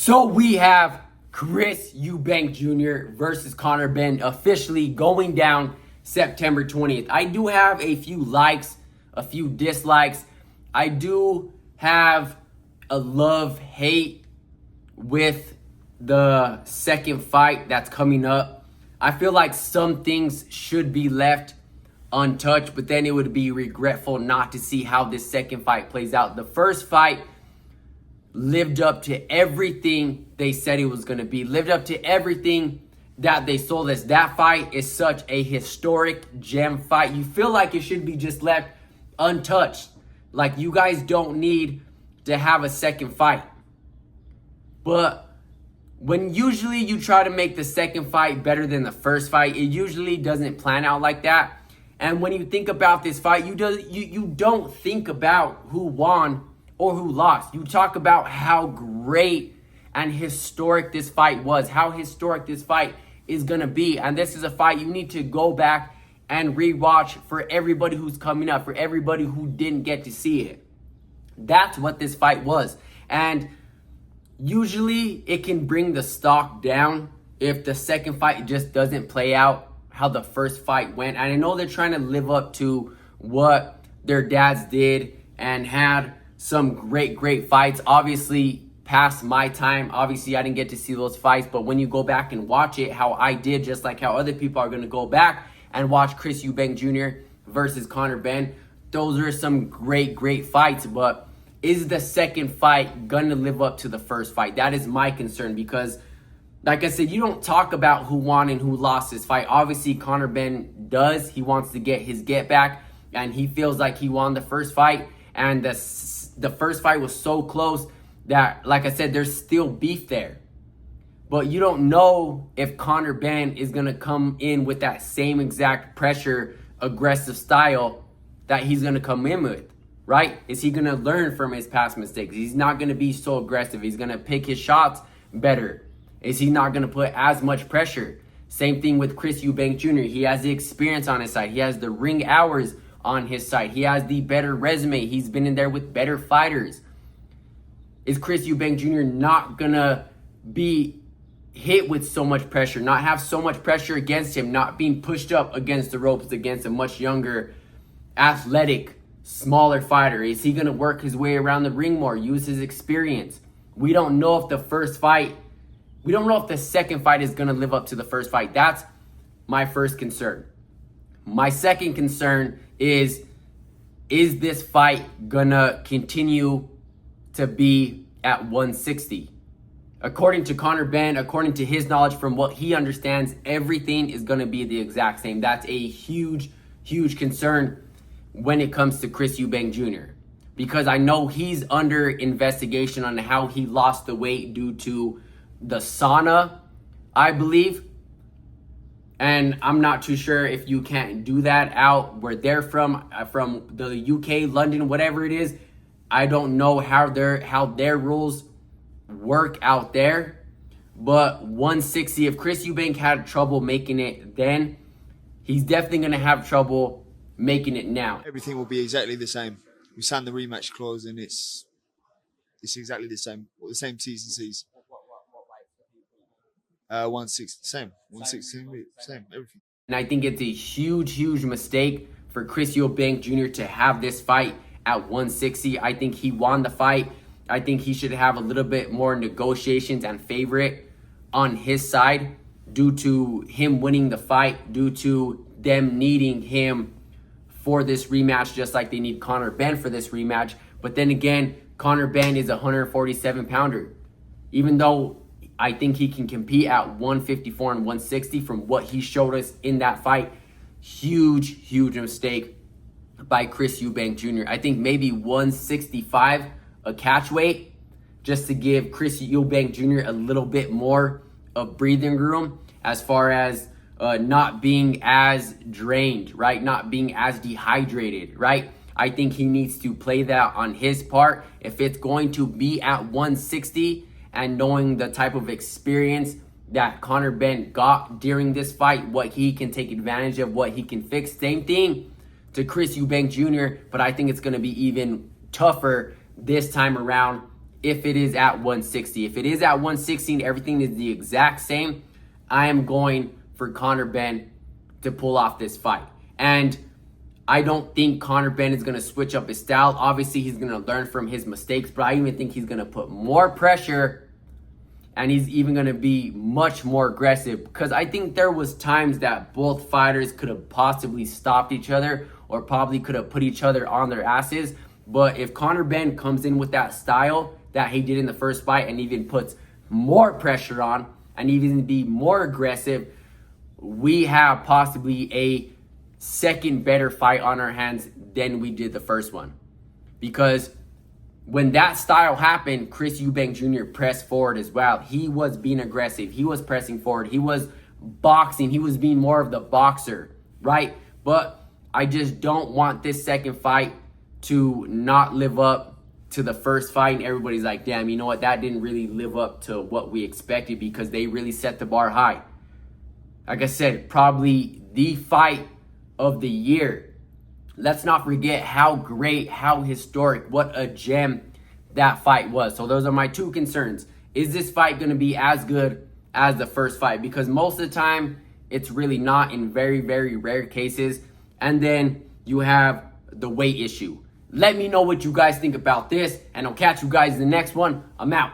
So we have Chris Eubank Jr. versus Conor Benn officially going down September 20th. I do have a few likes, a few dislikes. I do have a love-hate with the second fight that's coming up. I feel like some things should be left untouched, but then it would be regretful not to see how this second fight plays out. The first fight lived up to everything they said it was going to be, lived up to everything that they sold us. That fight is such a historic gem fight. You feel like it should be just left untouched. Like, you guys don't need to have a second fight. But when usually you try to make the second fight better than the first fight, it usually doesn't plan out like that. And when you think about this fight, you don't think about who won or who lost. You talk about how great and historic this fight was, how historic this fight is going to be. And this is a fight you need to go back and rewatch for everybody who's coming up, for everybody who didn't get to see it. That's what this fight was. And usually it can bring the stock down if the second fight just doesn't play out how the first fight went. And I know they're trying to live up to what their dads did and had some great fights. Obviously, past my time, obviously I didn't get to see those fights, but when you go back and watch it, how I did, just like how other people are going to go back and watch Chris Eubank Jr. versus Conor Benn, those are some great fights. But is the second fight going to live up to the first fight? That is my concern, because like I said, you don't talk about who won and who lost this fight. Obviously, Conor Benn does. He wants to get his get back, and he feels like he won the first fight. And the first fight was so close that, like I said, there's still beef there. But you don't know if Conor Benn is going to come in with that same exact pressure, aggressive style that he's going to come in with, right? Is he going to learn from his past mistakes? He's not going to be so aggressive. He's going to pick his shots better. Is he not going to put as much pressure? Same thing with Chris Eubank Jr. He has the experience on his side. He has the ring hours on his side. He has the better resume. He's been in there with better fighters. Is Chris Eubank Jr. not going to be hit with so much pressure, not have so much pressure against him, not being pushed up against the ropes against a much younger, athletic, smaller fighter? Is he going to work his way around the ring more, use his experience? We don't know if we don't know if the second fight is going to live up to the first fight. That's my first concern. My second concern is this fight going to continue to be at 160? According to Conor Benn, according to his knowledge from what he understands, everything is going to be the exact same. That's a huge concern when it comes to Chris Eubank Jr. Because I know he's under investigation on how he lost the weight due to the sauna, I believe. And I'm not too sure if you can't do that out where they're from the UK, London, whatever it is. I don't know how their rules work out there. But 160, if Chris Eubank had trouble making it then, he's definitely going to have trouble making it now. Everything will be exactly the same. We signed the rematch clause and it's exactly the same. What the same T's and C's. 160, same. 160, same, everything. And I think it's a huge mistake for Chris Eubank Jr. to have this fight at 160. I think he won the fight. I think he should have a little bit more negotiations and favorite on his side due to him winning the fight, due to them needing him for this rematch, just like they need Conor Benn for this rematch. But then again, Conor Benn is a 147-pounder. Even though I think he can compete at 154 and 160 from what he showed us in that fight, huge mistake by Chris Eubank Jr. I think maybe 165 a catch weight, just to give Chris Eubank Jr. a little bit more of breathing room as far as not being as drained, right? Not being as dehydrated, right? I think he needs to play that on his part. If it's going to be at 160 and knowing the type of experience that Conor Benn got during this fight, what he can take advantage of, what he can fix. Same thing to Chris Eubank Jr., but I think it's going to be even tougher this time around if it is at 160. If it is at 160 and everything is the exact same, I am going for Conor Benn to pull off this fight. And I don't think Conor Benn is going to switch up his style. Obviously, he's going to learn from his mistakes, but I even think he's going to put more pressure, and he's even going to be much more aggressive, because I think there was times that both fighters could have possibly stopped each other or probably could have put each other on their asses. But if Conor Benn comes in with that style that he did in the first fight and even puts more pressure on and even be more aggressive, we have possibly a second better fight on our hands than we did the first one. Because when that style happened, Chris Eubank Jr. pressed forward as well. He was being aggressive. He was pressing forward. He was boxing. He was being more of the boxer, right? But I just don't want this second fight to not live up to the first fight. And everybody's like, damn, you know what? That didn't really live up to what we expected, because they really set the bar high. Like I said, probably the fight of the year. Let's not forget how great, how historic, what a gem that fight was. So those are my two concerns. Is this fight going to be as good as the first fight? Because most of the time, it's really not, in very, very rare cases. And then you have the weight issue. Let me know what you guys think about this, and I'll catch you guys in the next one. I'm out.